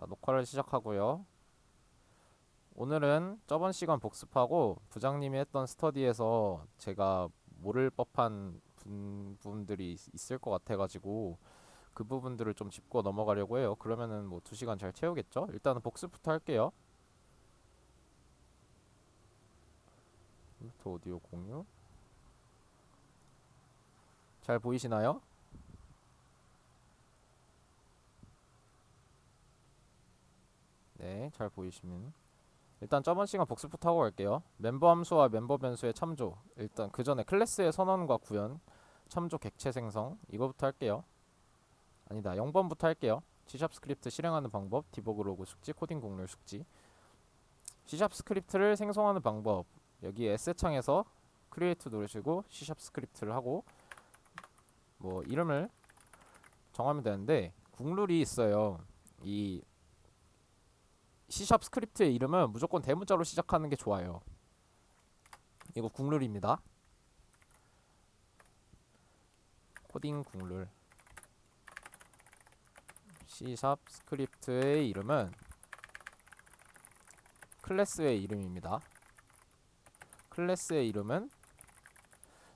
녹화를 시작하고요. 오늘은 저번 시간 복습하고 부장님이 했던 스터디에서 제가 모를 법한 부분들이 있을 것 같아가지고 그 부분들을 좀 짚고 넘어가려고 해요. 그러면은 뭐 2시간 잘 채우겠죠? 일단은 복습부터 할게요. 컴퓨터 오디오 공유. 잘 보이시나요? 네, 잘 보이시면. 일단 저번 시간 복습부터 하고 갈게요. 멤버 함수와 멤버 변수의 참조. 일단 그 전에 클래스의 선언과 구현, 참조 객체 생성 이거부터 할게요. 아니다, 0번부터 할게요. C샵 스크립트 실행하는 방법, 디버그 로그 숙지, 코딩 곡률 숙지. C샵 스크립트를 생성하는 방법. 여기 에세창에서 크리에이트 누르시고 C샵 스크립트를 하고 뭐 이름을 정하면 되는데 국룰이 있어요. 이 C샵 스크립트의 이름은 무조건 대문자로 시작하는 게 좋아요. 이거 국룰입니다. 코딩 국룰. C샵 스크립트의 이름은 클래스의 이름입니다. 클래스의 이름은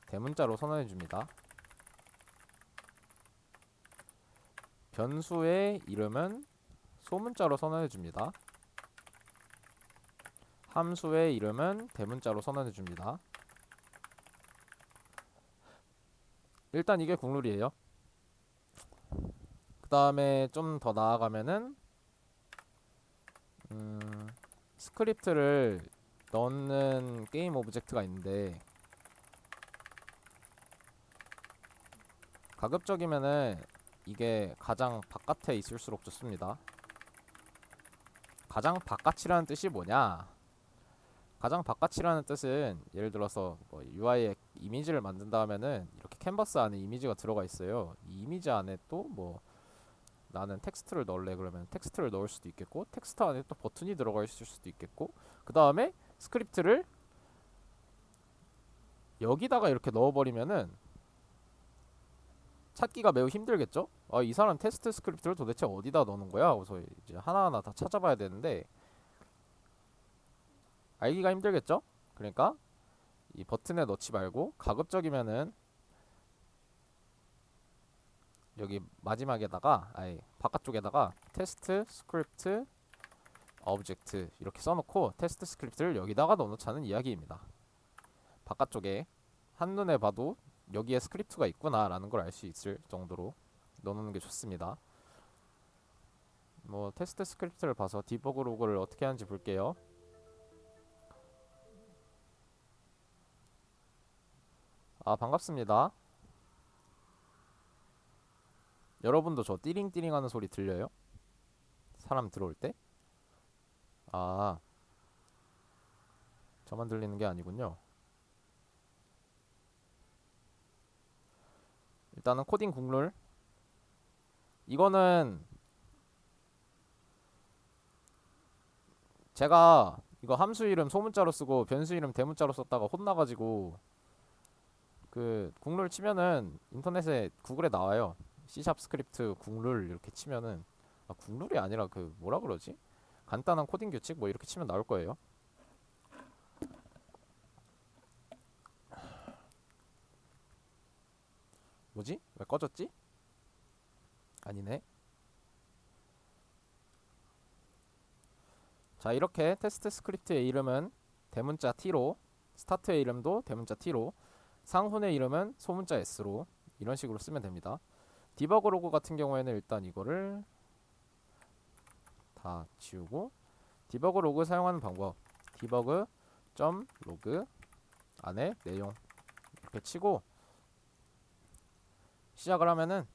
대문자로 선언해줍니다. 변수의 이름은 소문자로 선언해줍니다. 함수의 이름은 대문자로 선언해줍니다. 일단 이게 국룰이에요. 그 다음에 좀 더 나아가면은 스크립트를 넣는 게임 오브젝트가 있는데 가급적이면은 이게 가장 바깥에 있을수록 좋습니다. 가장 바깥이라는 뜻이 뭐냐? 가장 바깥이라는 뜻은 예를 들어서 뭐 UI에 이미지를 만든다 하면은 이렇게 캔버스 안에 이미지가 들어가 있어요. 이 이미지 안에 또 뭐 나는 텍스트를 넣을래 그러면 텍스트를 넣을 수도 있겠고 텍스트 안에 또 버튼이 들어가 있을 수도 있겠고 그 다음에 스크립트를 여기다가 이렇게 넣어버리면은 찾기가 매우 힘들겠죠? 아, 이 사람 테스트 스크립트를 도대체 어디다 넣는 거야? 그래서 이제 하나하나 다 찾아봐야 되는데 알기가 힘들겠죠? 그러니까 이 버튼에 넣지 말고 가급적이면은 여기 마지막에다가 아니 바깥쪽에다가 테스트 스크립트 오브젝트 이렇게 써놓고 테스트 스크립트를 여기다가 넣어놓자는 이야기입니다. 바깥쪽에 한눈에 봐도 여기에 스크립트가 있구나 라는 걸 알 수 있을 정도로 넣어놓는 게 좋습니다. 뭐 테스트 스크립트를 봐서 디버그 로그를 어떻게 하는지 볼게요. 아, 반갑습니다. 여러분도 저 띠링띠링 하는 소리 들려요? 사람 들어올 때? 아, 저만 들리는 게 아니군요. 일단은 코딩 국룰. 이거는 제가 이거 함수 이름 소문자로 쓰고 변수 이름 대문자로 썼다가 혼나가지고 그 국룰 치면은 인터넷에 구글에 나와요. C샵 스크립트 국룰 이렇게 치면은 아, 국룰이 아니라 그 뭐라 그러지? 간단한 코딩 규칙 뭐 이렇게 치면 나올 거예요. 뭐지? 왜 꺼졌지? 아니네. 자, 이렇게 테스트 스크립트의 이름은 대문자 T로, 스타트의 이름도 대문자 T로, 상훈의 이름은 소문자 S로 이런 식으로 쓰면 됩니다. 디버그 로그 같은 경우에는 일단 이거를 다 지우고 디버그 로그 사용하는 방법 디버그 점 로그 안에 내용 이렇게 치고 시작을 하면은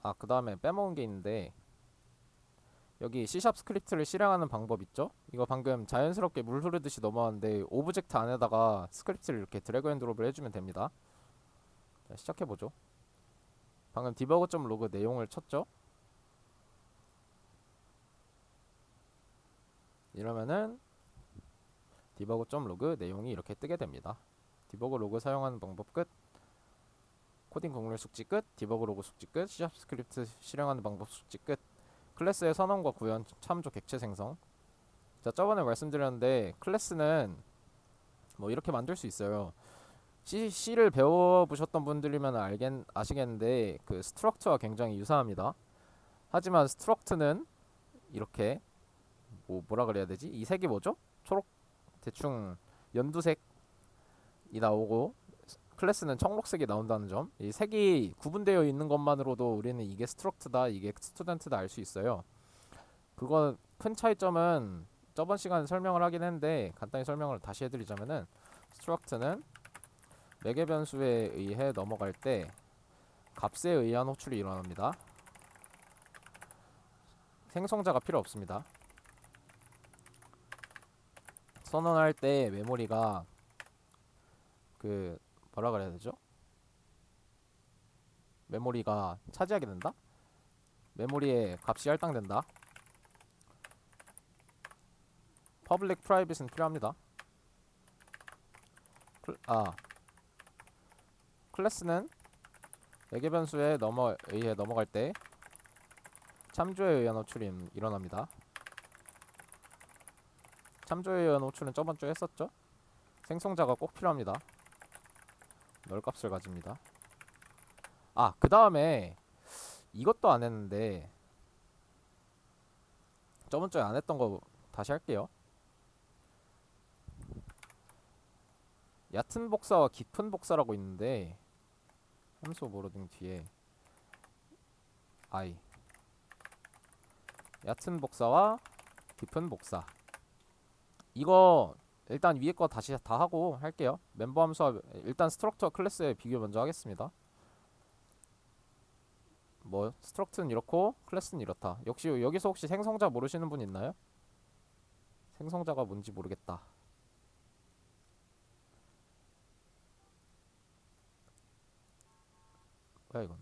아, 그 다음에 빼먹은 게 있는데 여기 C샵 스크립트를 실행하는 방법 있죠? 이거 방금 자연스럽게 물 흐르듯이 넘어왔는데 오브젝트 안에다가 스크립트를 이렇게 드래그 앤 드롭을 해주면 됩니다. 자, 시작해보죠. 방금 디버그 점 로그 내용을 쳤죠? 이러면은 디버그.로그 내용이 이렇게 뜨게 됩니다. 디버그 로그 사용하는 방법 끝. 코딩 곡률 숙지 끝. 디버그 로그 숙지 끝. C# 스크립트 실행하는 방법 숙지 끝. 클래스의 선언과 구현, 참조, 객체 생성. 자, 저번에 말씀드렸는데 클래스는 뭐 이렇게 만들 수 있어요. C를 배워보셨던 분들이면 아시겠는데 그 스트럭트와 굉장히 유사합니다. 하지만 스트럭트는 이렇게 뭐라 그래야 되지? 이 색이 뭐죠? 초록, 대충 연두색이 나오고 클래스는 청록색이 나온다는 점. 이 색이 구분되어 있는 것만으로도 우리는 이게 스트럭트다, 이게 스튜던트다 알 수 있어요. 그거 큰 차이점은 저번 시간에 설명을 하긴 했는데 간단히 설명을 다시 해드리자면은 스트럭트는 매개 변수에 의해 넘어갈 때 값에 의한 호출이 일어납니다. 생성자가 필요 없습니다. 선언할 때 메모리가 그 뭐라 그래야 되죠? 메모리가 차지하게 된다? 메모리에 값이 할당된다. 퍼블릭 프라이빗은 필요합니다. 클래스는 매개 변수에 의해 넘어갈 때 참조에 의한 호출이 일어납니다. 참조에 의한 호출은 저번 주에 했었죠? 생성자가 꼭 필요합니다. 널 값을 가집니다. 그 다음에 이것도 안 했는데 저번 주에 안 했던 거 다시 할게요. 얕은 복사와 깊은 복사라고 있는데 함수 오버로딩 뒤에 I 얕은 복사와 깊은 복사 이거 일단 위에 거 다시 다 하고 할게요. 멤버 함수와 일단 스트럭처 클래스의 비교 먼저 하겠습니다. 뭐 스트럭트는 이렇고 클래스는 이렇다. 역시 여기서 혹시 생성자 모르시는 분 있나요? 생성자가 뭔지 모르겠다. 뭐야 이건?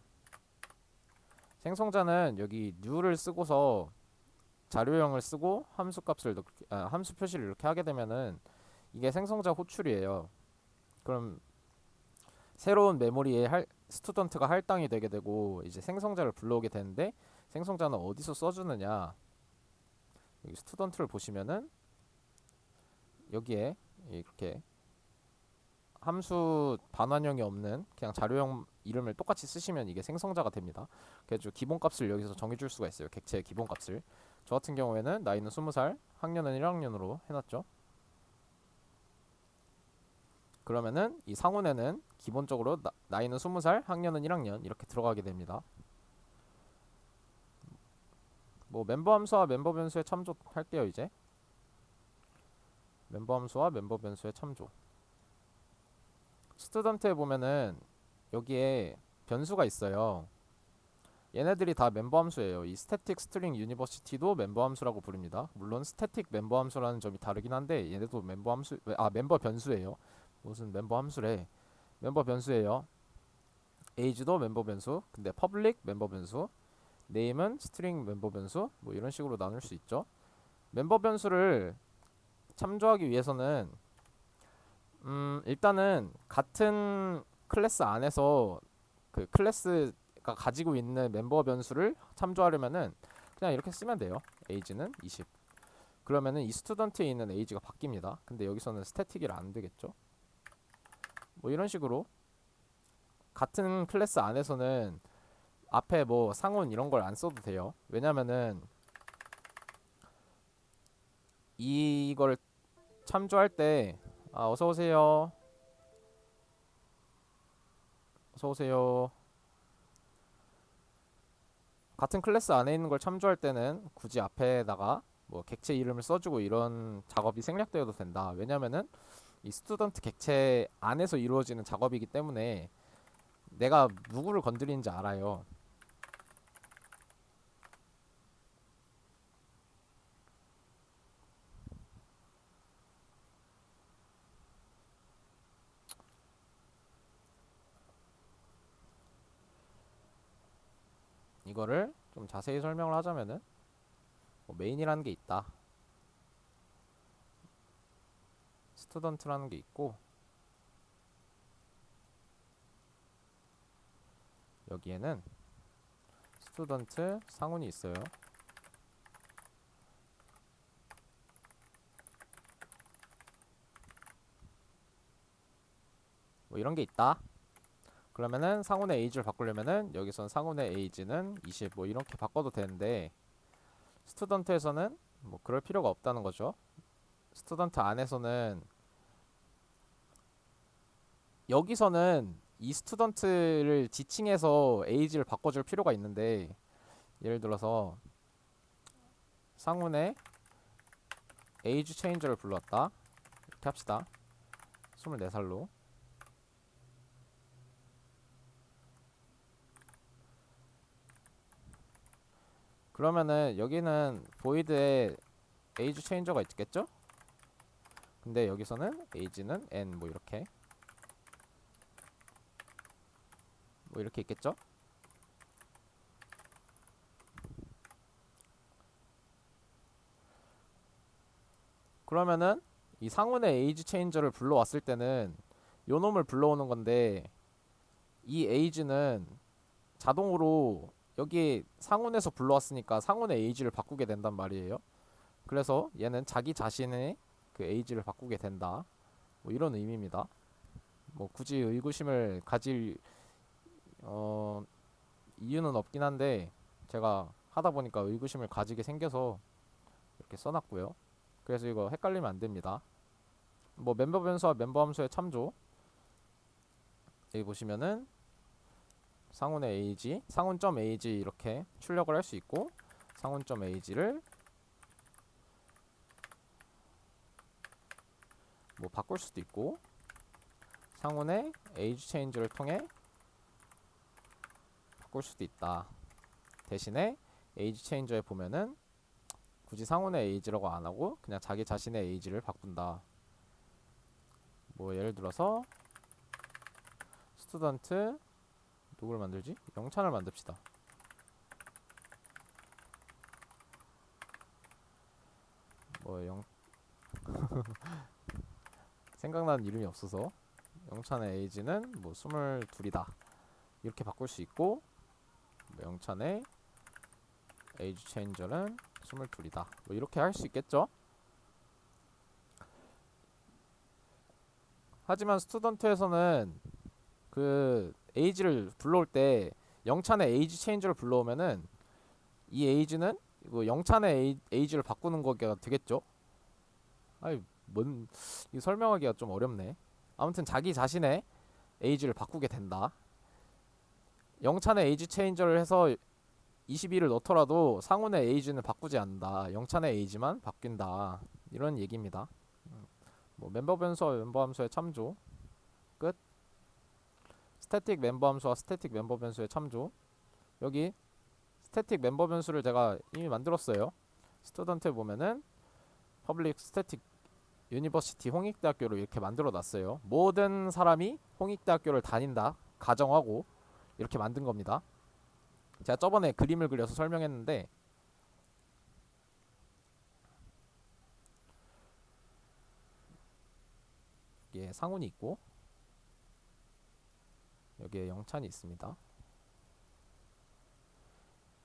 생성자는 여기 new를 쓰고서 자료형을 쓰고 함수 값을 함수 표시를 이렇게 하게 되면은 이게 생성자 호출이에요. 그럼 새로운 메모리에 스튜던트가 할당이 되게 되고 이제 생성자를 불러오게 되는데 생성자는 어디서 써주느냐? 여기 스튜던트를 보시면은 여기에 이렇게 함수 반환형이 없는 그냥 자료형 이름을 똑같이 쓰시면 이게 생성자가 됩니다. 그래서 기본값을 여기서 정해줄 수가 있어요. 객체의 기본값을. 저 같은 경우에는 나이는 20살, 학년은 1학년으로 해놨죠. 그러면은 이 상훈에는 기본적으로 나이는 20살, 학년은 1학년 이렇게 들어가게 됩니다. 뭐 멤버 함수와 멤버 변수의 참조 할게요 이제. 멤버 함수와 멤버 변수의 참조. 스튜던트에 보면은 여기에 변수가 있어요. 얘네들이 다 멤버 함수예요. 이 스태틱 스트링 유니버시티도 멤버 함수라고 부릅니다. 물론 스태틱 멤버 함수라는 점이 다르긴 한데 얘네도 멤버 변수예요. 무슨 멤버 함수래. 멤버 변수예요. age도 멤버 변수. 근데 public 멤버 변수. name은 스트링 멤버 변수. 뭐 이런 식으로 나눌 수 있죠. 멤버 변수를 참조하기 위해서는 일단은 같은 클래스 안에서 그 클래스가 가지고 있는 멤버 변수를 참조하려면은 그냥 이렇게 쓰면 돼요. age는 20. 그러면은 이 스튜던트에 있는 age가 바뀝니다. 근데 여기서는 스태틱이라 안 되겠죠. 뭐 이런 식으로 같은 클래스 안에서는 앞에 뭐 상훈 이런 걸 안 써도 돼요. 왜냐면은 이걸 참조할 때 어서 오세요. 어서 오세요. 같은 클래스 안에 있는 걸 참조할 때는 굳이 앞에다가 뭐 객체 이름을 써주고 이런 작업이 생략되어도 된다. 왜냐면은 이 스튜던트 객체 안에서 이루어지는 작업이기 때문에 내가 누구를 건드리는지 알아요. 이거를 좀 자세히 설명을 하자면은 뭐 메인이라는 게 있다. 스튜던트라는 게 있고, 여기에는 스튜던트 상훈이 있어요. 뭐 이런 게 있다. 그러면은 상훈의 에이지를 바꾸려면은 여기선 상훈의 에이지는 20 뭐 이렇게 바꿔도 되는데, 스튜던트에서는 뭐 그럴 필요가 없다는 거죠. 스튜던트 안에서는, 여기서는 이 스튜던트를 지칭해서 에이지를 바꿔줄 필요가 있는데, 예를 들어서 상훈의 에이지 체인저를 불렀다 이렇게 합시다. 24살로. 그러면은 여기는 보이드에 에이지 체인저가 있겠죠? 근데 여기서는 에이지는 n 뭐 이렇게 있겠죠? 그러면은 이 상훈의 에이지 체인저를 불러왔을 때는 요 놈을 불러오는 건데, 이 에이지는 자동으로 여기 상훈에서 불러왔으니까 상훈의 에이지를 바꾸게 된단 말이에요. 그래서 얘는 자기 자신의 그 에이지를 바꾸게 된다. 뭐 이런 의미입니다. 뭐 굳이 의구심을 가질 이유는 없긴 한데, 제가 하다 보니까 의구심을 가지게 생겨서 이렇게 써놨고요. 그래서 이거 헷갈리면 안 됩니다. 뭐 멤버 변수와 멤버 함수의 참조, 여기 보시면은 상훈의 에이지, 상훈.에이지 이렇게 출력을 할 수 있고, 상훈.에이지를 뭐 바꿀 수도 있고, 상훈의 에이지 체인지를 통해 바꿀 수도 있다. 대신에 에이지 체인저에 보면은 굳이 상훈의 에이지라고 안 하고 그냥 자기 자신의 에이지를 바꾼다. 뭐 예를 들어서 스튜던트 누구를 만들지? 영찬을 만듭시다. 뭐 생각나는 이름이 없어서 영찬의 에이지는 뭐 22이다 이렇게 바꿀 수 있고, 뭐 영찬의 에이지 체인저는 22이다 뭐 이렇게 할 수 있겠죠. 하지만 스튜던트에서는 그 에이지를 불러올 때 영찬의 에이지 체인저를 불러오면은 이 에이지는 이거 영찬의 에이지를 바꾸는 거가 되겠죠. 아이 이 설명하기가 좀 어렵네. 아무튼 자기 자신의 에이지를 바꾸게 된다. 영찬의 에이지 체인저를 해서 22를 넣더라도 상훈의 에이지는 바꾸지 않는다. 영찬의 에이지만 바뀐다. 이런 얘기입니다. 뭐 멤버 변수와 멤버 함수의 참조 끝. 스태틱 멤버 함수와 스태틱 멤버 변수의 참조. 여기 스태틱 멤버 변수를 제가 이미 만들었어요. 스튜던트에 보면은 퍼블릭 스태틱 유니버시티 홍익대학교를 이렇게 만들어 놨어요. 모든 사람이 홍익대학교를 다닌다 가정하고 이렇게 만든 겁니다. 제가 저번에 그림을 그려서 설명했는데, 여기에 상훈이 있고 여기에 영찬이 있습니다.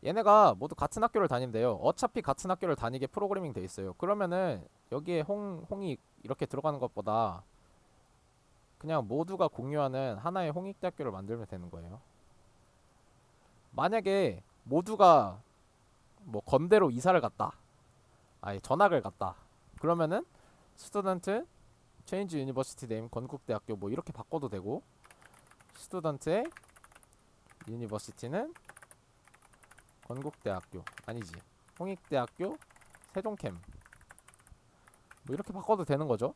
얘네가 모두 같은 학교를 다닌대요. 어차피 같은 학교를 다니게 프로그래밍 돼 있어요. 그러면은 여기에 홍이 이렇게 들어가는 것보다 그냥 모두가 공유하는 하나의 홍익대학교를 만들면 되는 거예요. 만약에 모두가 뭐 건대로 이사를 갔다, 아니 전학을 갔다, 그러면은 스튜던트 체인지 유니버시티 네임 건국대학교 뭐 이렇게 바꿔도 되고, 스튜던트의 유니버시티는 건국대학교 아니지 홍익대학교 세종캠 뭐 이렇게 바꿔도 되는 거죠.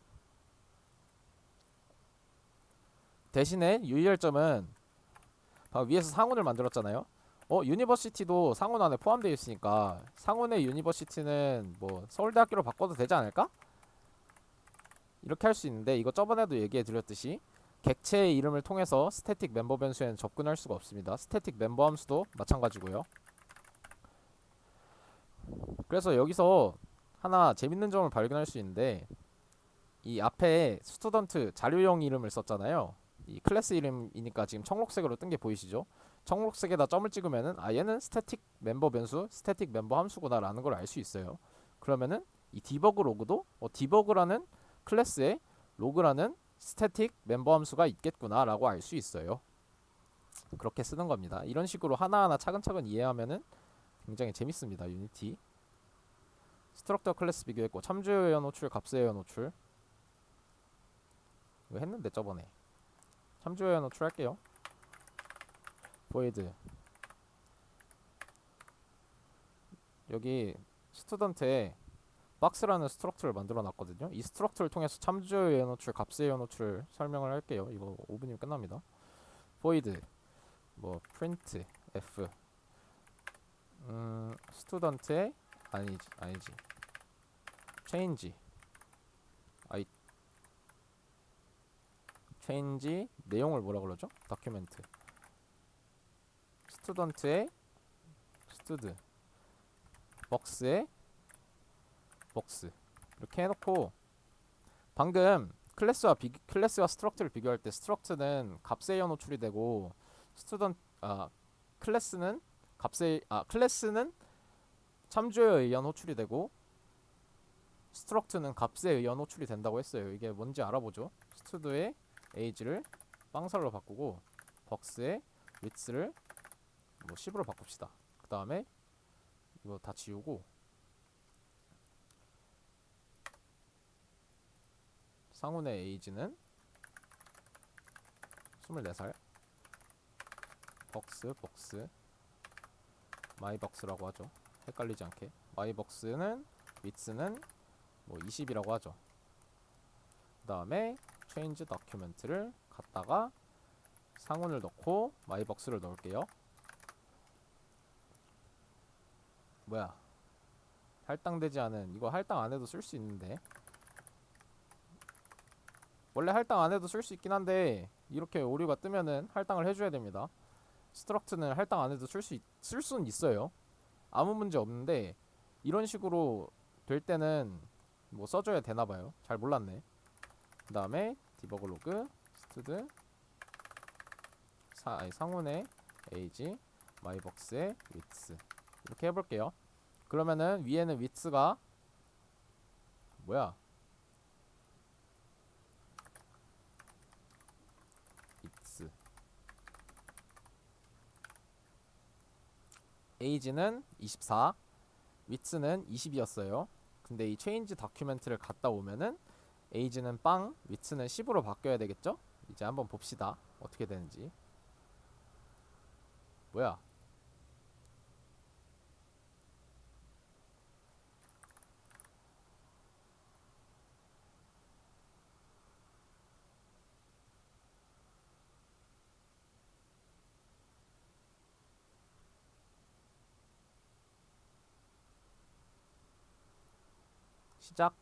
대신에 유의할 점은 위에서 상훈을 만들었잖아요. 유니버시티도 상훈 안에 포함되어 있으니까 상훈의 유니버시티는 뭐 서울대학교로 바꿔도 되지 않을까? 이렇게 할 수 있는데, 이거 저번에도 얘기해 드렸듯이 객체의 이름을 통해서 스태틱 멤버 변수에는 접근할 수가 없습니다. 스태틱 멤버 함수도 마찬가지고요. 그래서 여기서 하나 재밌는 점을 발견할 수 있는데, 이 앞에 스튜던트 자료형 이름을 썼잖아요. 이 클래스 이름이니까 지금 청록색으로 뜬 게 보이시죠? 청록색에다 점을 찍으면은 아 얘는 스태틱 멤버 변수, 스태틱 멤버 함수구나라는 걸 알 수 있어요. 그러면은 이 디버그 로그도 디버그라는 클래스에 로그라는 스태틱 멤버 함수가 있겠구나라고 알 수 있어요. 그렇게 쓰는 겁니다. 이런 식으로 하나하나 차근차근 이해하면은 굉장히 재밌습니다. 유니티. 스트럭터 클래스 비교했고 참조예어 노출, 값예어 노출 이거 했는데 저번에 참조예어 노출 할게요. void 여기 스튜던트에 박스라는 스트럭처를 만들어 놨거든요. 이 스트럭처를 통해서 참조예어 노출, 값예어 노출 설명을 할게요. 이거 5분이면 끝납니다. void 뭐 print f 스튜던트의 아니지 change change 내용을 뭐라 그러죠? 다큐멘트 스튜던트의 스튜드 box 이렇게 해놓고 방금 클래스와 스트럭트를 비교할 때 스트럭트는 값에 의한 노출이 되고 클래스는 클래스는 참조에 의한 호출이 되고 스트럭트는 값에 의한 호출이 된다고 했어요. 이게 뭔지 알아보죠. 스튜드의 age를 빵살로 바꾸고 box의 width를 뭐 10으로 바꿉시다. 그 다음에 이거 다 지우고 상훈의 age는 24살 box 마이벅스라고 하죠. 헷갈리지 않게 마이벅스는 width는 뭐 20이라고 하죠. 그 다음에 change document를 갖다가 상훈을 넣고 마이벅스를 넣을게요. 뭐야 할당되지 않은 이거 할당 안해도 쓸 수 있는데 원래 할당 안해도 쓸 수 있긴 한데 이렇게 오류가 뜨면은 할당을 해줘야 됩니다. 스트럭트는 할당 안해도 쓸 수는 있어요. 아무 문제 없는데 이런 식으로 될 때는 뭐 써줘야 되나봐요. 잘 몰랐네. 그 다음에 디버그 로그 스튜드 상훈의 age 마이벅스의 width 이렇게 해볼게요. 그러면은 위에는 width가 뭐야 width age는 24 width는 20이었어요. 근데 이 change document를 갔다 오면은 age는 빵 width는 10으로 바뀌어야 되겠죠? 이제 한번 봅시다. 어떻게 되는지. 뭐야 시작.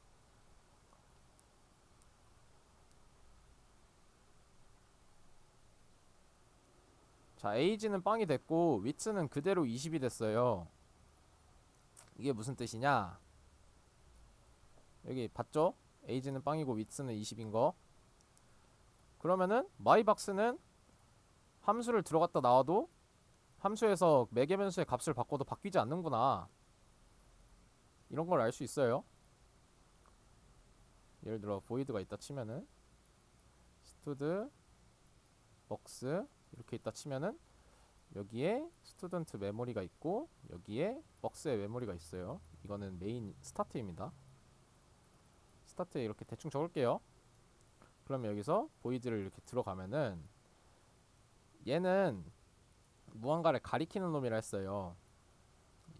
자 age는 빵이 됐고 width는 그대로 20이 됐어요. 이게 무슨 뜻이냐 여기 봤죠? age는 빵이고 width는 20인 거. 그러면은 마이박스는 함수를 들어갔다 나와도 함수에서 매개 변수의 값을 바꿔도 바뀌지 않는구나. 이런 걸 알 수 있어요. 예를 들어 void가 있다 치면은 스튜드 box 이렇게 있다 치면은 여기에 스튜던트 메모리가 있고 여기에 box의 메모리가 있어요. 이거는 메인 스타트입니다. 스타트에 이렇게 대충 적을게요. 그러면 여기서 void를 이렇게 들어가면은 얘는 무언가를 가리키는 놈이라 했어요.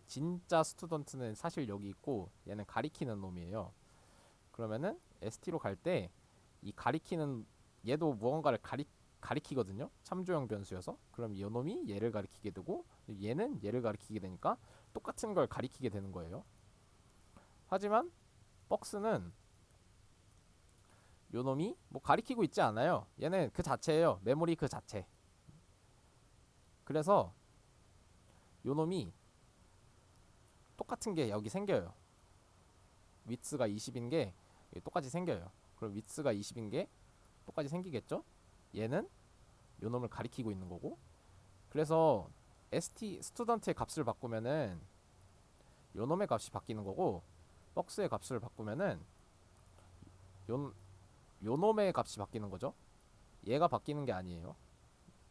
진짜 스튜던트는 사실 여기 있고 얘는 가리키는 놈이에요. 그러면은 st로 갈 때 이 가리키는 얘도 무언가를 가리키거든요. 참조형 변수여서. 그럼 이 놈이 얘를 가리키게 되고 얘는 얘를 가리키게 되니까 똑같은 걸 가리키게 되는 거예요. 하지만 박스는 요 놈이 뭐 가리키고 있지 않아요. 얘는 그 자체예요. 메모리 그 자체. 그래서 요 놈이 똑같은 게 여기 생겨요. 위츠가 20인 게 똑같이 생겨요. 그럼 width가 20인 게 똑같이 생기겠죠? 얘는 요 놈을 가리키고 있는 거고. 그래서 스튜던트의 값을 바꾸면은 요 놈의 값이 바뀌는 거고, 박스의 값을 바꾸면은 요 놈의 값이 바뀌는 거죠. 얘가 바뀌는 게 아니에요.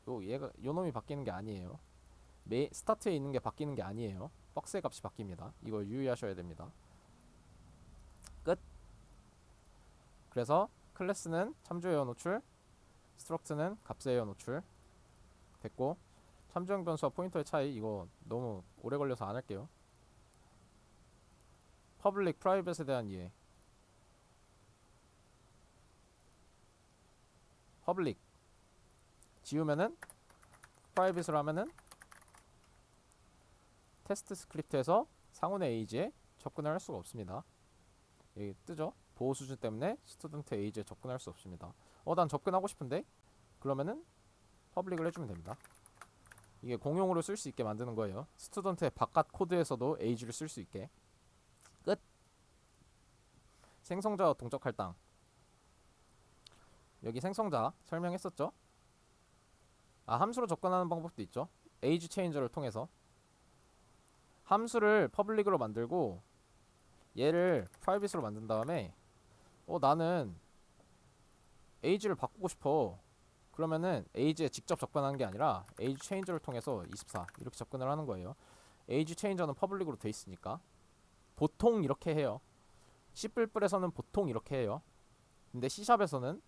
요 놈이 바뀌는 게 아니에요. 스타트에 있는 게 바뀌는 게 아니에요. 박스의 값이 바뀝니다. 이걸 유의하셔야 됩니다. 끝. 그래서 클래스는 참조에어 노출, 스트럭트는 값에어 노출. 됐고, 참조형 변수와 포인터의 차이, 이거 너무 오래 걸려서 안 할게요. 퍼블릭, 프라이빗에 대한 이해. 퍼블릭 지우면은, 프라이빗으로 하면은 테스트 스크립트에서 상온의 에이지에 접근을 할 수가 없습니다. 여기 뜨죠? 보호 수준 때문에 스튜던트 에이지에 접근할 수 없습니다. 난 접근하고 싶은데? 그러면은 퍼블릭을 해주면 됩니다. 이게 공용으로 쓸 수 있게 만드는 거예요. 스튜던트의 바깥 코드에서도 에이지를 쓸 수 있게. 끝. 생성자와 동적 할당. 여기 생성자 설명했었죠? 함수로 접근하는 방법도 있죠. 에이지 체인저를 통해서 함수를 퍼블릭으로 만들고 얘를 프라이빗으로 만든 다음에 나는 에이지를 바꾸고 싶어. 그러면은 에이지에 직접 접근하는 게 아니라 에이지 체인저를 통해서 24 이렇게 접근을 하는 거예요. 에이지 체인저는 퍼블릭으로 돼 있으니까 보통 이렇게 해요. C++에서는 보통 이렇게 해요. 근데 C샵에서는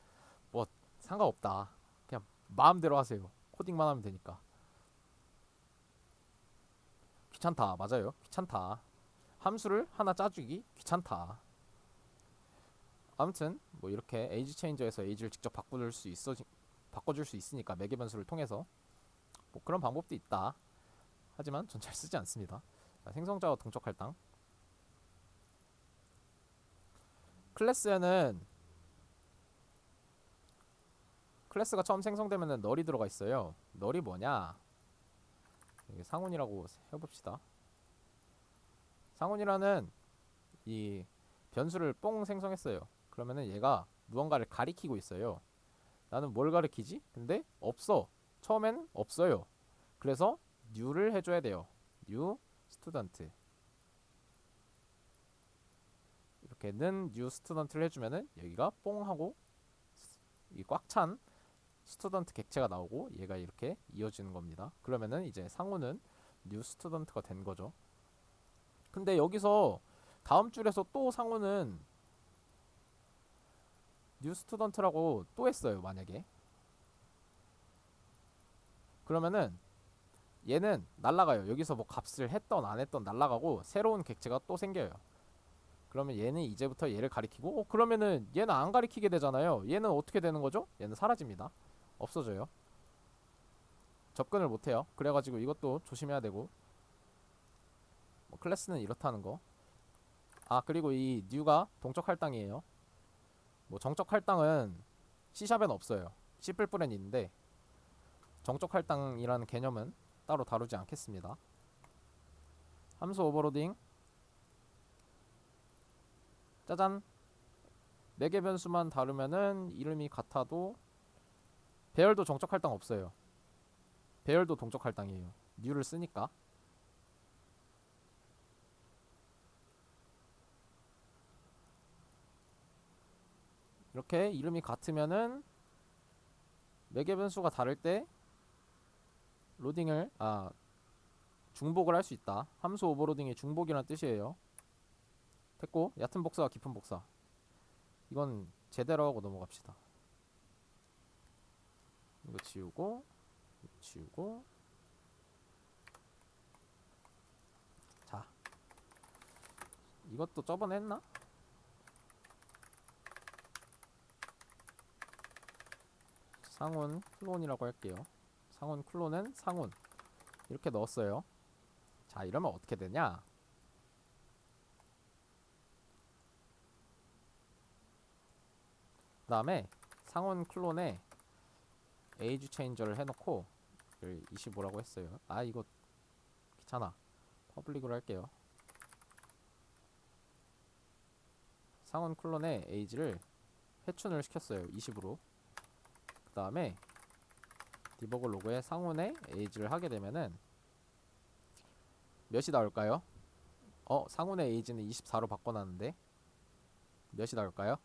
뭐 상관없다. 그냥 마음대로 하세요. 코딩만 하면 되니까. 귀찮다. 맞아요. 귀찮다. 함수를 하나 짜주기 귀찮다. 아무튼 뭐 이렇게 에이지 체인저에서 에이지를 직접 바꿔줄 수 있으니까 매개 변수를 통해서 뭐 그런 방법도 있다. 하지만 전 잘 쓰지 않습니다. 자, 생성자와 동적 할당. 클래스가 처음 생성되면은 널이 들어가 있어요. 널이 뭐냐? 상온이라고 해봅시다. 상온이라는 이 변수를 뽕 생성했어요. 그러면은 얘가 무언가를 가리키고 있어요. 나는 뭘 가리키지? 근데 없어. 처음엔 없어요. 그래서 new를 해줘야 돼요. new student. 이렇게는 new student를 해주면은 여기가 뽕 하고 이 꽉 찬 스튜던트 객체가 나오고 얘가 이렇게 이어지는 겁니다. 그러면은 이제 상호는 new student가 된 거죠. 근데 여기서 다음 줄에서 또 상호는 new student라고 또 했어요. 만약에 그러면은 얘는 날라가요. 여기서 뭐 값을 했던 안 했던 날라가고 새로운 객체가 또 생겨요. 그러면 얘는 이제부터 얘를 가리키고 그러면은 얘는 안 가리키게 되잖아요. 얘는 어떻게 되는 거죠? 얘는 사라집니다. 없어져요. 접근을 못해요. 그래가지고 이것도 조심해야 되고 뭐 클래스는 이렇다는 거. 그리고 이 new가 동적 할당이에요. 뭐 정적 할당은 C샵엔 없어요. C++엔 있는데 정적 할당이라는 개념은 따로 다루지 않겠습니다. 함수 오버로딩. 짜잔. 매개 변수만 다르면은 이름이 같아도 배열도 정적 할당 없어요. 배열도 동적 할당이에요. new를 쓰니까. 이렇게 이름이 같으면은 매개 변수가 다를 때 로딩을 중복을 할 수 있다. 함수 오버로딩이 중복이라는 뜻이에요. 됐고 얕은 복사와 깊은 복사. 이건 제대로 하고 넘어갑시다. 이거 지우고 이거 지우고. 자, 이것도 저번에 했나? 상온 클론이라고 할게요. 상온 클론은 상온 이렇게 넣었어요. 자, 이러면 어떻게 되냐? 그 다음에 상온 클론에 에이지 체인저를 해놓고 25라고 했어요. 이거 귀찮아. 퍼블릭으로 할게요. 상온 클론에 에이지를 해춘을 시켰어요. 20으로. 그 다음에 디버그 로그에 상훈의 에이지를 하게 되면은 몇이 나올까요? 상훈의 에이지는 24로 바꿔놨는데 몇이 나올까요?